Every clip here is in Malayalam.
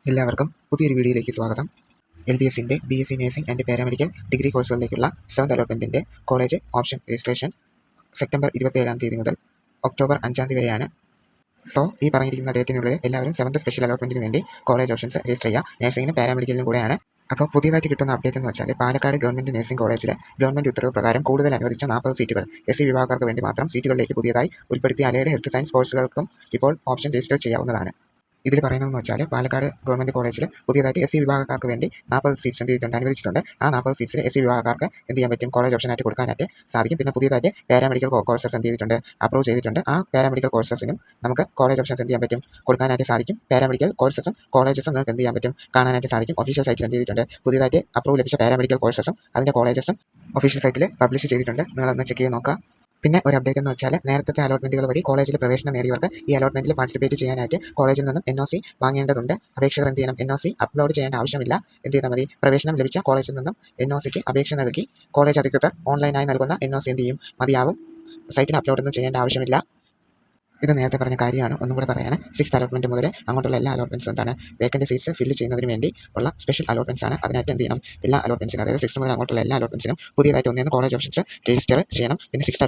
എല്ലാവർക്കും പുതിയൊരു വീഡിയോയിലേക്ക് സ്വാഗതം. LBSന്റെ BSc nursing and paramedical degree കോഴ്സുകളിലേക്കുള്ള 7th അലോട്ട്മെൻറ്റിൻ്റെ കോളേജ് ഓപ്ഷൻ രജിസ്ട്രേഷൻ സെപ്റ്റംബർ 27 മുതൽ ഒക്ടോബർ 5 വരെയാണ്. സോ ഈ പറഞ്ഞിരിക്കുന്ന ഡേറ്റിനുള്ളിൽ എല്ലാവരും 7th സ്പെഷ്യൽ അലോട്ട്മെൻറ്റിന് വേണ്ടി കോളേജ് ഓപ്ഷൻസ് രജിസ്റ്റർ ചെയ്യുക. നഴ്സിംഗിനും പാരാമെഡിക്കലിനും കൂടെയാണ്. അപ്പോൾ പുതിയതായിട്ട് കിട്ടുന്ന അപ്ഡേറ്റ് എന്ന് വെച്ചാൽ പാലക്കാട് ഗവൺമെൻറ് നഴ്സിംഗ് കോളേജിലെ ഗവൺമെൻറ് ഉത്തരവ് പ്രകാരം കൂടുതൽ അനുവദിച്ച 40 സീറ്റുകൾ SC വിഭാഗക്കാർക്ക് വേണ്ടി മാത്രം സീറ്റുകളിലേക്ക് പുതിയതായി ഉൾപ്പെടുത്തിയ അലൈഡ് ഹെൽത്ത് സയൻസ് കോഴ്സുകൾക്കും ഇപ്പോൾ ഓപ്ഷൻ രജിസ്റ്റർ ചെയ്യാവുന്നതാണ്. ഇതിൽ പറയുന്നതെന്ന് വെച്ചാൽ പാലക്കാട് ഗവൺമെൻറ് കോളേജിൽ പുതിയതായിട്ട് SC വിഭാഗക്കാർക്ക് വേണ്ടി 40 സീറ്റ്സ് എന്ത് ചെയ്തിട്ടുണ്ട്, അനുവദിച്ചിട്ടുണ്ട്. ആ 40 സീറ്റ്സിൽ SC വിഭാഗക്കാർക്ക് എന്ത് ചെയ്യാൻ പറ്റും, കോളേജ് ഓപ്ഷനായിട്ട് കൊടുക്കാനായിട്ട് സാധിക്കും. പിന്നെ പുതിയതായിട്ട് പാരാമെഡിക്കൽ കോഴ്സസ് എന്ത് ചെയ്തിട്ടുണ്ട്, അപ്രൂവ് ചെയ്തിട്ടുണ്ട്. ആ പാരാമെഡിക്കൽ കോഴ്സസിനും നമുക്ക് കോളേജ് ഓപ്ഷൻസ് എന്ത് ചെയ്യാൻ പറ്റും, കൊടുക്കാനായിട്ട് സാധിക്കും. പാരാമെഡിക്കൽ കോഴ്സസും കോളേജസും നിങ്ങൾക്ക് എന്ത് ചെയ്യാൻ പറ്റും, കാണാനായിട്ട് സാധിക്കും. ഒഫീഷ്യൽ സൈറ്റിൽ എന്ത് ചെയ്തിട്ടുണ്ട്, പുതിയതായിട്ട് അപ്രൂവ് ലഭിച്ച പാരാമെഡിക്കൽ കോഴ്സസും അതിൻ്റെ കോളേജസും ഒഫീഷ്യൽ സൈറ്റിൽ പബ്ലിഷ് ചെയ്തിട്ടുണ്ട്. നിങ്ങളൊന്ന് ചെക്ക് ചെയ്ത് നോക്കുക. പിന്നെ ഒരു അപ്ഡേറ്റ് എന്ന് വെച്ചാൽ നേരത്തെ അലോട്ട്മെൻറ്റുകൾ വഴി കോളേജിൽ പ്രവേശനം നേടിയവർക്ക് ഈ അലോട്ട്മെൻറ്റിൽ പാർട്ടിസിപ്പേറ്റ് ചെയ്യാനായിട്ട് കോളേജിൽ നിന്നും NOC വാങ്ങേണ്ടതുണ്ട്. അപേക്ഷകർ എന്ത് ചെയ്യണം, NOC അപ്ലോഡ് ചെയ്യേണ്ട ആവശ്യമില്ല. എന്ത് ചെയ്താൽ മതി, പ്രവേശനം ലഭിച്ച കോളേജിൽ നിന്നും NOCക്ക് അപേക്ഷ നൽകി കോളേജ് അധികൃതർ ഓൺലൈനായി നൽകുന്ന NOC എന്ത് ചെയ്യും, മതിയാവും. സൈറ്റിൽ അപ്ലോഡൊന്നും ചെയ്യേണ്ട ആവശ്യമില്ല. ഇത് നേരത്തെ പറഞ്ഞ കാര്യമാണ്, ഒന്നും കൂടെ പറയാണ്. 6th അലോട്ട്മെൻറ്റ് മുതൽ അങ്ങോട്ടുള്ള എല്ലാ അലോട്ട്മെൻറ്റ്സും എന്താണ്, വേക്കൻറ്റ് സീറ്റ്സ് ഫില്ല് ചെയ്യുന്നതിന് വേണ്ടി ഉള്ള സ്പെഷ്യൽ അലോട്ട്മെൻറ്റ്സ് ആണ്. അതിനായിട്ട് എന്ത് ചെയ്യണം, എല്ലാ അലോട്ട്മെൻറ്റ്സിനും, അതായത് 6th മുതൽ അങ്ങോട്ടുള്ള എല്ലാ അലോട്ട്മെൻറ്റ്സിനും പുതിയതായിട്ട് ഒന്നേന്ന് കോളേജ് ഓപ്ഷൻസ് രജിസ്റ്റർ ചെയ്യണം. പിന്നെ 6th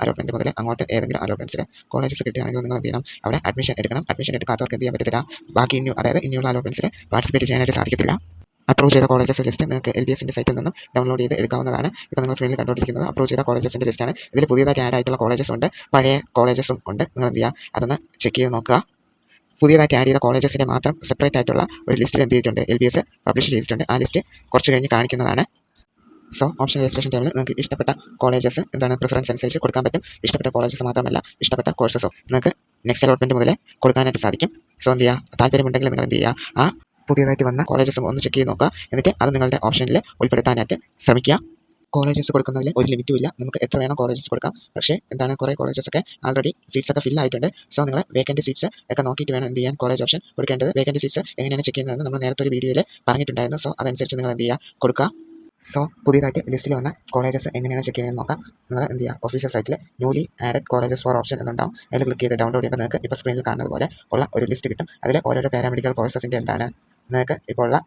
അലോട്ട്മെൻറ്റ് മുതൽ അങ്ങോട്ട് ഏതെങ്കിലും അലോട്ട്മെൻറ്റ്സിൽ കോളേജസ് കിട്ടുകയാണെങ്കിൽ നിങ്ങൾ എന്ത് ചെയ്യണം, അവിടെ അഡ്മിഷൻ എടുക്കണം. അഡ്മിഷൻ എടുക്കാത്തവർക്ക് എന്ത് ചെയ്യാൻ പറ്റത്തില്ല, ബാക്കി ഇനിയുള്ള അലോട്ട്മെൻറ്റ്സിൽ പാർട്ടിസിപ്പേറ്റ് ചെയ്യാനായിട്ട് സാധിക്കത്തില്ല. അപ്രൂവ് ചെയ്ത കോളേജസ് ലിസ്റ്റ് നിങ്ങൾക്ക് LBSന്റെ സൈറ്റിൽ നിന്നും ഡൗൺലോഡ് ചെയ്ത് എടുക്കാവുന്നതാണ്. ഇപ്പോൾ നിങ്ങൾ സ്ക്രീനിൽ കണ്ടുകൊണ്ടിരിക്കുന്നത് അപ്രൂവ് ചെയ്ത കോളേജസിൻ്റെ ലിസ്റ്റാണ്. ഇതിൽ പുതിയതായിട്ട് ആഡ് ആയിട്ടുള്ള കോളേജസ് ഉണ്ട്, പഴയ കോളേജസും ഉണ്ട്. നിങ്ങൾ എന്ത് ചെയ്യുക, അതൊന്ന് ചെക്ക് ചെയ്ത് നോക്കുക. പുതിയതായിട്ട് ആഡ് ചെയ്ത കോളേജസിൻ്റെ മാത്രം സെപ്പറേറ്റ് ആയിട്ടുള്ള ഒരു ലിസ്റ്റിൽ എന്ത് ചെയ്തിട്ടുണ്ട്, LBS പബ്ലിഷ് ചെയ്തിട്ടുണ്ട്. ആ ലിസ്റ്റ് കുറച്ച് കഴിഞ്ഞ് കാണിക്കുന്നതാണ്. സോ ഓപ്ഷൻ രജിസ്ട്രേഷൻ ടൈമിൽ നിങ്ങൾക്ക് ഇഷ്ടപ്പെട്ട കോളേജസ് എന്താണ്, പ്രിഫറൻസ് അനുസരിച്ച് കൊടുക്കാൻ പറ്റും. ഇഷ്ടപ്പെട്ട കോളേജസ് മാത്രമല്ല, ഇഷ്ടപ്പെട്ട കോഴ്സസോ നിങ്ങൾക്ക് നെക്സ്റ്റ് അലോട്ട്മെൻറ്റ് മുതലേ കൊടുക്കാനായിട്ട് സാധിക്കും. സോ എന്ത് ചെയ്യുക, താല്പര്യമുണ്ടെങ്കിൽ നിങ്ങൾ എന്ത് ചെയ്യുക, ആ പുതിയതായിട്ട് വന്ന കോളേജസ് ഒന്ന് ചെക്ക് ചെയ്ത് നോക്കുക. എന്നിട്ട് അത് നിങ്ങളുടെ ഓപ്ഷനിൽ ഉൾപ്പെടുത്താനായിട്ട് ശ്രമിക്കുക. കോളേജസ് കൊടുക്കുന്നതിൽ ഒരു ലിമിറ്റും ഇല്ല, നമുക്ക് എത്ര വേണം കോളേജസ് കൊടുക്കാം. പക്ഷേ എന്താണ്, കുറേ കോളേജസൊക്കെ ആൾറെഡി സീറ്റ്സ് ഒക്കെ ഫിൽ ആയിട്ടുണ്ട്. സോ നിങ്ങൾ വേക്കൻറ്റ് സീറ്റ്സ് ഒക്കെ നോക്കിയിട്ട് വേണം എന്ത് ചെയ്യാൻ, കോളേജ് ഓപ്ഷൻ കൊടുക്കേണ്ടത്. വേക്കൻറ്റ് സീറ്റ്സ് എങ്ങനെയാണ് ചെക്ക് ചെയ്യുന്നതെന്ന് നമ്മൾ നേരത്തെ ഒരു വീഡിയോയിൽ പറഞ്ഞിട്ടുണ്ടായിരുന്നു. സോ അതനുസരിച്ച് നിങ്ങൾ എന്ത് ചെയ്യുക, കൊടുക്കുക. സോ പുതിയതായിട്ട് ലിസ്റ്റിൽ വന്ന കോളേജസ് എങ്ങനെയാണ് ചെക്ക് ചെയ്യുന്നത് നോക്കാം. നിങ്ങൾ എന്ത് ചെയ്യുക, ഒഫീഷ്യൽ സൈറ്റിൽ newly added colleges for option എന്നുണ്ടാവും. അതിൽ ക്ലിക്ക് ചെയ്ത് ഡൗൺലോഡ് ചെയ്യുമ്പോൾ നിങ്ങൾക്ക് ഇപ്പോൾ സ്ക്രീനിൽ കാണുന്നത് പോലെ ഉള്ള ഒരു ലിസ്റ്റ് കിട്ടും. അതിൽ ഓരോരോ പാരാമെഡിക്കൽ കോഴ്സസിൻ്റെ എന്താണ് നിങ്ങൾക്ക് ഇപ്പോൾ ഉള്ള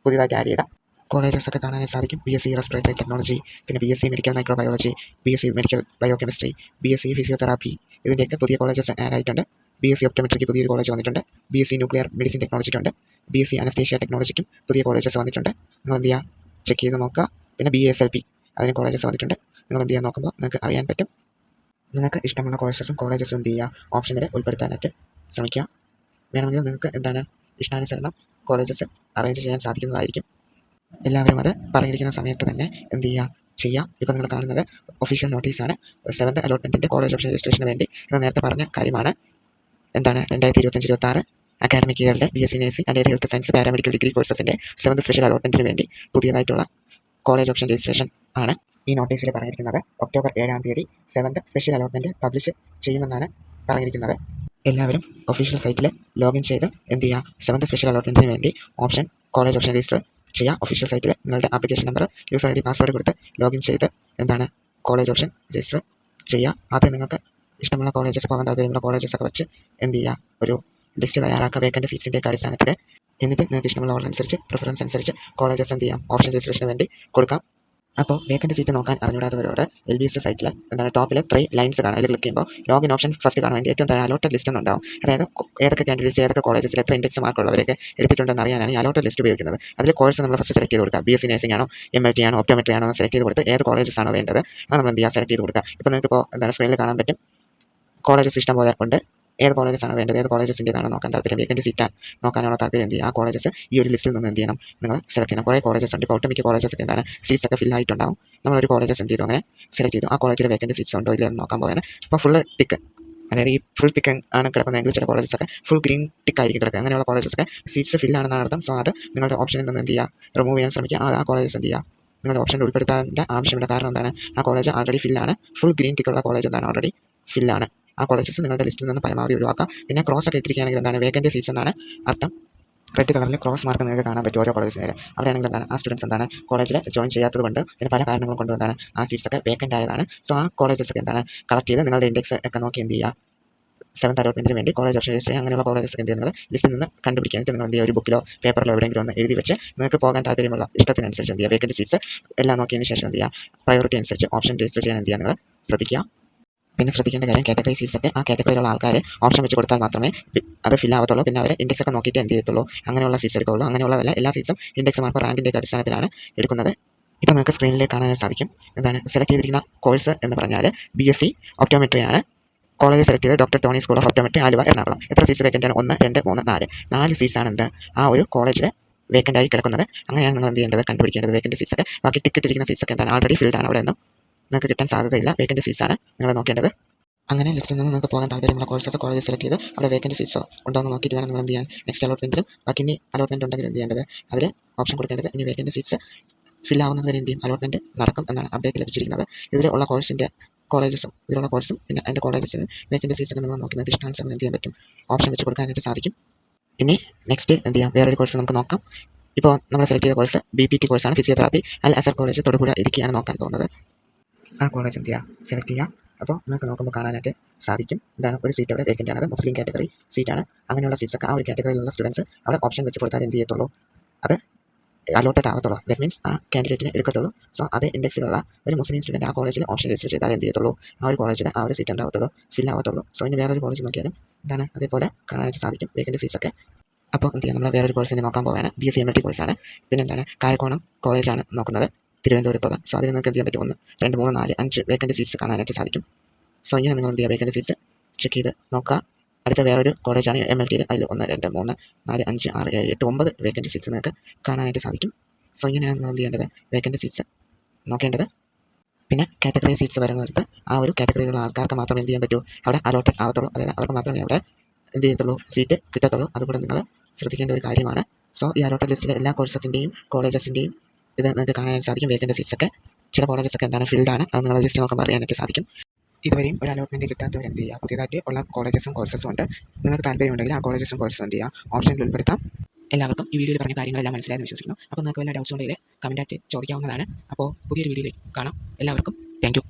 പുതിയതായിട്ട് ആഡ് ചെയ്ത കോളേജസ് ഒക്കെ കാണാനായി സാധിക്കും. BSc റെസ്പിറേറ്ററി ടെക്നോളജി, പിന്നെ BSc medical microbiology, BSc medical biochemistry, BSc physiotherapy, ഇതിൻ്റെയൊക്കെ പുതിയ കോളേജസ് ആഡ് ആയിട്ടുണ്ട്. BSc ഒപ്റ്റോമെട്രിക്ക് പുതിയൊരു കോളേജ് വന്നിട്ടുണ്ട്. BSc ന്യൂക്ലിയർ മെഡിസിൻ ടെക്നോളജിക്കുണ്ട്. BSc അനസ്തേഷ്യ ടെക്നോളജിക്കും പുതിയ കോളേജസ് വന്നിട്ടുണ്ട്. നിങ്ങൾ എന്ത് ചെയ്യുക, ചെക്ക് ചെയ്ത് നോക്കുക. പിന്നെ BASLP അതിന് കോളേജസ് വന്നിട്ടുണ്ട്. നിങ്ങൾ എന്ത് ചെയ്യാൻ നോക്കുമ്പോൾ നിങ്ങൾക്ക് അറിയാൻ പറ്റും. നിങ്ങൾക്ക് ഇഷ്ടമുള്ള കോഴ്സസും കോളേജസും എന്ത് ചെയ്യുക, ഓപ്ഷനിൽ ഉൾപ്പെടുത്താനായിട്ട് ശ്രമിക്കുക. വേണമെങ്കിൽ നിങ്ങൾക്ക് എന്താണ്, ഇഷ്ടാനുസരണം കോളേജസ് അറേഞ്ച് ചെയ്യാൻ സാധിക്കുന്നതായിരിക്കും. എല്ലാവരും അത് പറഞ്ഞിരിക്കുന്ന സമയത്ത് തന്നെ എന്ത് ചെയ്യുക. ഇപ്പോൾ നിങ്ങൾ കാണുന്നത് ഒഫീഷ്യൽ നോട്ടീസാണ്. 7th അലോട്ട്മെൻറ്റിൻ്റെ കോളേജ് ഓപ്ഷൻ രജിസ്ട്രേഷന് വേണ്ടി ഇത് നേരത്തെ പറഞ്ഞ കാര്യമാണ്. എന്താണ്, 2025-26 അക്കാഡമിക് ഇയറിലെ BSc nursing and health science paramedical degree കോഴ്സസിൻ്റെ 7th സ്പെഷ്യൽ അലോട്ട്മെൻറ്റിന് വേണ്ടി പുതിയതായിട്ടുള്ള കോളേജ് ഓപ്ഷൻ രജിസ്ട്രേഷൻ ആണ്. ഈ നോട്ടീസിൽ പറഞ്ഞിരിക്കുന്നത് October 7 7th special allotment publish ചെയ്യുമെന്നാണ് പറഞ്ഞിരിക്കുന്നത്. എല്ലാവരും ഒഫീഷ്യൽ സൈറ്റിൽ ലോഗിൻ ചെയ്ത് എന്ത് ചെയ്യുക, 7th സ്പെഷ്യൽ അലോട്ട്മെൻറ്റിന് വേണ്ടി കോളേജ് ഓപ്ഷൻ രജിസ്റ്റർ ചെയ്യുക. ഒഫീഷ്യൽ സൈറ്റിൽ നിങ്ങളുടെ application number, user ID, password കൊടുത്ത് ലോഗിൻ ചെയ്ത് എന്താണ്, കോളേജ് ഓപ്ഷൻ രജിസ്റ്റർ ചെയ്യുക. ആദ്യം നിങ്ങൾക്ക് ഇഷ്ടമുള്ള കോളേജസ്, പോകാൻ താല്പര്യമുള്ള കോളേജസ് ഒക്കെ വെച്ച് എന്ത് ചെയ്യുക, ഒരു ലിസ്റ്റ് തയ്യാറാക്കുക വേക്കൻറ്റ് സീറ്റ്സിൻ്റെ അടിസ്ഥാനത്തിൽ. എന്നിട്ട് നിങ്ങൾക്ക് ഇഷ്ടമുള്ള ഓർഡർ അനുസരിച്ച്, പ്രിഫറൻസ് അനുസരിച്ച് കോളേജസ് എന്ത് ചെയ്യാം, ഓപ്ഷൻ രജിസ്ട്രേഷന് വേണ്ടി കൊടുക്കാം. അപ്പോൾ വേക്കൻറ്റ് സീറ്റ് നോക്കാൻ അറിഞ്ഞൂടാത്തവരോട് LBS സൈറ്റിൽ എന്താണ്, ടോപ്പിൽ 3 ലൈൻസ് കാണാം. അതിൽ ക്ലിക്ക് ചെയ്യുമ്പോൾ ലോഗിൻ ഓപ്ഷൻ ഫസ്റ്റ് കാണാൻ വേണ്ടി ഏറ്റവും താഴെ അലോട്ടഡ് ലിസ്റ്റ് എന്നുണ്ടാവും. അതായത് ഏതൊക്കെ കാൻഡിഡേറ്റ്സ് ഏതൊക്കെ കോളേജസിൽ എത്ര ഇൻഡെക്സ് മാർക്കുള്ളവരൊക്കെ എടുത്തിട്ടുണ്ടെന്ന് അറിയാനാണ് ഈ അലോട്ടഡ് ലിസ്റ്റ് ഉപയോഗിക്കുന്നത്. അതിൽ കോഴ്സ് നമ്മൾ ഫസ്റ്റ് സെലക്ട് ചെയ്ത് കൊടുക്കുക. BSc നഴ്സിംഗ് ആണോ, MLT ആണോ, ഒപ്റ്റോമെട്രി ആണോ എന്ന് സെലക്ട് ചെയ്ത് കൊടുത്ത് ഏത് കോളേജസ് ആണോ വേണ്ടത് അത് നമ്മൾ എന്ത് ചെയ്യുക, സെലക്ട് ചെയ്ത് കൊടുക്കുക. ഇപ്പോൾ നിങ്ങൾക്ക് ഇപ്പോൾ എന്താണ്, സ്ക്രീനിൽ കാണാൻ പറ്റും കോളേജസ് ഇഷ്ടം പോലെ ഉണ്ട്. ഏത് കോളേജസാണ് വേണ്ടത്, ഏത് കോളേജസിൻ്റെതാണ് നോക്കാൻ താല്പര്യം, വേക്കൻറ്റ് സീറ്റ് നോക്കാനാണോ താല്പര്യം, എന്ത് ചെയ്യുക, ആ കോളേജസ് ഈ ഒരു ലിസ്റ്റിൽ നിന്ന് എന്ത് ചെയ്യണം, നിങ്ങൾ സെലക്ട് ചെയ്യണം. കുറേ കോളേജസ് ഉണ്ട്. ഇപ്പോൾ ഒട്ടുമിക്ക കോളേജസ് എന്താണ്, സീറ്റ്സ് ഒക്കെ ഫിൽ ആയിട്ടുണ്ടാവും. നമ്മളൊരു കോളേജസ് എന്ത് ചെയ്തു, അങ്ങനെ സെലക്ട് ചെയ്തു. ആ കോളേജിൽ വേക്കൻറ്റ് സീറ്റ്സ് ഉണ്ടോ ഇല്ലയോ എന്ന് നോക്കാൻ പോയാണ്. ഇപ്പോൾ ഫുൾ ടിക്ക്, അതായത് ഈ ഫുൾ ടിക്ക് ആണ് കിടക്കുന്നതെങ്കിൽ ചില കോളേജസൊക്കെ ഫുൾ ഗ്രീൻ ടിക്ക് ആയിരിക്കും കിടക്കുക. അങ്ങനെയുള്ള കോളേജസൊക്കെ സീറ്റ്സ് ഫിൽ ആണെന്നാണ് അർത്ഥം. സോ അത് നിങ്ങളുടെ ഓപ്ഷനിൽ നിന്ന് എന്ത് ചെയ്യുക, റിമൂവ് ചെയ്യാൻ ശ്രമിക്കുക. ആ കോളേജസ് എന്ത് ചെയ്യുക, നിങ്ങളുടെ ഓപ്ഷനിൽ ഉൾപ്പെടുത്താൻ്റെ ആവശ്യമില്ല. കാരണം എന്താണ്, ആ കോളേജ് ആൾറെഡി ഫില്ലാണ്. ഫുൾ ഗ്രീൻ ടിക്കുള്ള കോളേജ് എന്താണ്, ഓൾറെഡി ഫില്ലാണ്. ആ കോളേജസ് നിങ്ങളുടെ ലിസ്റ്റിൽ നിന്ന് പരമാവധി ഒഴിവാക്കാം. പിന്നെ ക്രോസ് ഒക്കെ ഇട്ടിരിക്കുകയാണെങ്കിൽ എന്താണ്, വേക്കൻറ്റ് സീറ്റ്സ് എന്നാണ് അർത്ഥം. റെഡ് കളറിൽ ക്രോസ് മാർക്ക് നിങ്ങൾക്ക് കാണാൻ പറ്റും ഓരോ കോളേജിന് നേരെ. അവിടെയാണെങ്കിൽ എന്താണ്, ആ സ്റ്റുഡൻസ് എന്താണ് കോളേജിൽ ജോയിൻ ചെയ്യാത്തത് കൊണ്ട്, പിന്നെ പല കാരണങ്ങൾ കൊണ്ട് എന്താണ് ആ സീറ്റ്സ് ഒക്കെ വേക്കൻ്റ് ആയതാണ്. സോ ആ കോളേജസ് ഒക്കെ എന്താണ് കളക്ട് ചെയ്ത് നിങ്ങളുടെ ഇൻഡെക്സ് ഒക്കെ നോക്കി എന്ത് ചെയ്യുക, സെവൻത്ത് അലോട്ട്മെന്റിന് വേണ്ടി കോളേജ് ഓപ്ഷൻ രജിസ്റ്റർ ചെയ്യുക. അങ്ങനെയുള്ള കോളേജസ് എന്ത് നിങ്ങൾ ലിസ്റ്റിൽ നിന്ന് കണ്ടുപിടിക്കുക. എന്നിട്ട് നിങ്ങൾ എന്ത് ചെയ്യുക, ഒരു ബുക്കിലോ പേപ്പറിലോ എവിടെയെങ്കിലും ഒന്ന് എഴുതി വെച്ച് നിങ്ങൾക്ക് പോകാൻ താല്പര്യമുള്ള ഇഷ്ടത്തിനനുസരിച്ച് എന്ത് ചെയ്യുക, വേക്കൻറ്റ് സീറ്റ്സ് എല്ലാം നോക്കിയതിന് ശേഷം എന്ത് ചെയ്യുക, പ്രയോറിറ്റി അനുസരിച്ച് ഓപ്ഷൻ രജിസ്റ്റർ ചെയ്യാൻ എന്ത് ചെയ്യുക, നിങ്ങൾ ശ്രദ്ധിക്കുക. പിന്നെ ശ്രദ്ധിക്കേണ്ട കാര്യം, കാറ്റഗറി സീറ്റ്സ് ഒക്കെ ആ കാറ്റഗറിയിലുള്ള ആൾക്കാരെ ഓപ്ഷൻ വെച്ച് കൊടുത്താൽ മാത്രമേ അത് ഫിൽ ആവത്തുള്ളൂ. പിന്നെ അവർ ഇൻഡെക്സ് ഒക്കെ നോക്കിയിട്ട് എന്ത് ചെയ്യത്തുള്ളൂ, അങ്ങനെയുള്ള സീറ്റ്സ് എടുക്കുകയുള്ളൂ. അങ്ങനെയുള്ളതല്ല, എല്ലാ സീറ്റ്സും ഇൻഡെക്സ് മാർക്കോ റാങ്കിൻ്റെ ഒക്കെ അടിസ്ഥാനത്തിലാണ് എടുക്കുന്നത്. ഇപ്പോൾ നിങ്ങൾക്ക് സ്ക്രീനിൽ കാണാൻ സാധിക്കും. എന്താണ് സെലക്ട് ചെയ്തിരിക്കുന്ന കോഴ്സ് എന്ന് പറഞ്ഞാൽ BSc ഒപ്റ്റോമെട്രിയാണ്. കോളേജ് സെലക്ട് ചെയ്ത് doctor Tony school of optometry, Aluva, Ernakulam. എത്ര സീറ്റ്സ് വേക്കൻ്റ് ആണ്? 1, 2, 3, 4 സീറ്റ്സാണ് എന്ത് ആ ഒരു കോളേജിൽ വേക്കൻ്റ് ആയി കിടക്കുന്നത്. അങ്ങനെയാണ് നിങ്ങൾ എന്ത് ചെയ്യേണ്ടത്, കണ്ടുപിടിക്കേണ്ടത് വേക്കൻ്റ് സീറ്റ്സ് ഒക്കെ. ബാക്കി ടിക്കറ്റ് ഇരിക്കുന്ന സീറ്റ്സ് ഒക്കെ എന്താണ് ആൾറെഡി ഫിൽഡ് ആണ്. അവിടെ ഒന്നും നിങ്ങൾക്ക് കിട്ടാൻ സാധ്യതയില്ല. വേക്കൻ്റ് സീറ്റ്സാണ് നിങ്ങൾ നോക്കേണ്ടത്. അങ്ങനെ ലിസ്റ്റിൽ നിന്ന് നിങ്ങൾക്ക് പോകാൻ താല്പര്യമുള്ള കോഴ്സസ് കോളേജ് സെലക്ട് ചെയ്ത് അവിടെ വേക്കൻറ്റ് സീറ്റ്സോ ഉണ്ടോ എന്ന് നോക്കിയിട്ട് വേണം നിങ്ങൾ എന്ത് ചെയ്യാൻ. നെക്സ്റ്റ് അലോട്ട്മെൻറ്റിലും ബാക്കി ഇനി അലോട്ട്മെൻറ്റ് ഉണ്ടെങ്കിൽ എന്ത് ചെയ്യേണ്ടത്, അതിൽ ഓപ്ഷൻ കൊടുക്കേണ്ടത്. ഇനി വേക്കൻറ്റ് സീറ്റ്സ് ഫിൽ ആവുന്നതുവരെ എന്ത് ചെയ്യും, അലോട്ട്മെൻറ്റ് നടക്കും എന്നാണ് അപ്ഡേറ്റ് ലഭിച്ചിരിക്കുന്നത്. ഇതിലുള്ള കോഴ്സിൻ്റെ കോളേജസും ഇതിലുള്ള കോഴ്സും പിന്നെ അതിൻ്റെ കോളേജസിന് വേക്കൻറ്റ് സീറ്റ്സ് ഒക്കെ നിങ്ങൾ നോക്കി നിങ്ങൾക്ക് ഇഷ്ടാനുസരണം എന്ത് ചെയ്യാൻ പറ്റും, ഓപ്ഷൻ വെച്ച് കൊടുക്കാനായിട്ട് സാധിക്കും. ഇനി നെക്സ്റ്റ് എന്ത് ചെയ്യാം, വേറൊരു കോഴ്സ് നമുക്ക് നോക്കാം. ഇപ്പോൾ നമ്മൾ സെലക്ട് ചെയ്ത കോഴ്സ് BPT കോഴ്സാണ്. ഫിസിയോതെറാപ്പി, അൽ അസർ കോളേജ്, തൊടുപുഴ, ഇടുക്കിയാണ് നോക്കാൻ പോകുന്നത്. ആ കോളേജ് എന്ത് ചെയ്യുക, സെലക്ട് ചെയ്യുക. അപ്പോൾ നിങ്ങൾക്ക് നോക്കുമ്പോൾ കാണാനായിട്ട് സാധിക്കും. എന്താണ് ഒരു സീറ്റ് അവിടെ വേക്കൻ്റ് ആണ്. മുസ്ലിം കാറ്റഗറി സീറ്റാണ്. അങ്ങനെയുള്ള സീറ്റ്സൊക്കെ ആ ഒരു കാറ്റഗറിയിലുള്ള സ്റ്റുഡൻസ് അവിടെ ഓപ്ഷൻ വെച്ച് കൊടുത്താൽ എന്ത് ചെയ്യത്തുള്ളൂ, അത് അലോട്ടഡ് ആവത്തുള്ളൂ. ദാറ്റ് മീൻസ് ആ കാൻഡിഡേറ്റിനെ എടുക്കത്തുള്ളൂ. സോ അതേ ഇൻഡെക്സിലുള്ള ഒരു മുസ്ലിം സ്റ്റുഡൻറ്റ് ആ കോളേജിൽ ഓപ്ഷൻ രജിസ്റ്റർ ചെയ്താൽ എന്ത് ചെയ്യത്തുള്ളൂ, ആ ഒരു കോളേജിൽ ആ ഒരു സീറ്റ് എന്താവത്തുള്ളൂ, ഫിൽ ആവത്തുള്ളൂ. സോ ഇനി വേറൊരു കോളേജ് നോക്കിയാലും എന്താണ് അതേപോലെ കാണാനായിട്ട് സാധിക്കും വേക്കൻറ്റ് സീറ്റ്സൊക്കെ. അപ്പോൾ എന്ത് ചെയ്യാം, നമ്മൾ വേറൊരു കോഴ്സിനെ നോക്കാൻ പോവുകയാണ്. BSc MLT കോഴ്സാണ്. പിന്നെ എന്താണ് കാരക്കോണം കോളേജാണ് നോക്കുന്നത്, തിരുവനന്തപുരത്തുള്ള. സോ അതിൽ നിങ്ങൾക്ക് എന്ത് ചെയ്യാൻ പറ്റും, 1, 2, 3, 4, 5 വേക്കൻറ്റ് സീറ്റ്സ് കാണാനായിട്ട് സാധിക്കും. സോ ഇങ്ങനെ നിങ്ങൾ എന്ത് ചെയ്യുക, വേക്കൻറ്റ് സീറ്റ്സ് ചെക്ക് ചെയ്ത് നോക്കുക. അടുത്ത വേറൊരു കോളേജാണ് MLTയിൽ. അതിൽ 1, 2, 3, 4, 5, 6, 7, 8, 9 വേക്കൻറ്റ് സീറ്റ്സ് നിങ്ങൾക്ക് കാണാനായിട്ട് സാധിക്കും. സോ ഇങ്ങനെയാണ് നിങ്ങൾ എന്ത് ചെയ്യേണ്ടത്, വേക്കൻറ്റ് സീറ്റ്സ് നോക്കേണ്ടത്. പിന്നെ കാറ്റഗറി സീറ്റ്സ് വരുന്നിടത്ത് ആ ഒരു കാറ്റഗറിയിലുള്ള ആൾക്കാർക്ക് മാത്രമേ എന്ത് ചെയ്യാൻ പറ്റൂ, അവിടെ അലോട്ടഡ് ആവത്തുള്ളൂ. അതായത് അവർക്ക് മാത്രമേ അവിടെ എന്ത് ചെയ്യത്തുള്ളൂ, സീറ്റ് കിട്ടത്തുള്ളൂ. അതുകൂടെ നിങ്ങൾ ശ്രദ്ധിക്കേണ്ട ഒരു കാര്യമാണ്. സോ ഈ അലോട്ടഡ് ലിസ്റ്റിലെ എല്ലാ കോഴ്സസിൻ്റെയും കോളേജസിൻ്റെയും ഇത് നിങ്ങൾക്ക് കാണാനായിട്ട് സാധിക്കും. വേക്കൻറ്റ് സീറ്റ്സ് ഒക്കെ ചില കോളേജസൊക്കെ എന്താണ് ഫിൽഡ് ആണ്. അത് നിങ്ങൾ ലിസ്റ്റ് നോക്കുമ്പോൾ അറിയാനായിട്ട് സാധിക്കും. ഇതുവരെയും ഒരു അലോട്ട്മെൻറ്റ് കിട്ടാത്തവർ എന്ത് ചെയ്യുക, പുതിയതായിട്ട് ഉള്ള കോളേജസും കോഴ്സസും ഉണ്ട്. നിങ്ങൾക്ക് താല്പര്യമുണ്ടെങ്കിൽ ആ കോളേജസും കോഴ്സും എന്ത് ചെയ്യുക, ഓപ്ഷനിൽ ഉൾപ്പെടുത്താം. എല്ലാവർക്കും ഈ വീഡിയോയിൽ പറഞ്ഞ കാര്യങ്ങളെല്ലാം മനസ്സിലായെന്ന് വിശ്വസിക്കുന്നു. അപ്പോൾ നിങ്ങൾക്ക് വല്ല ഡൗട്ട്സ് ഉണ്ടെങ്കിൽ കമൻറ്റായിട്ട് ചോദിക്കാവുന്നതാണ്. അപ്പോൾ പുതിയൊരു വീഡിയോയിലേക്ക് കാണാം. എല്ലാവർക്കും താങ്ക് യു.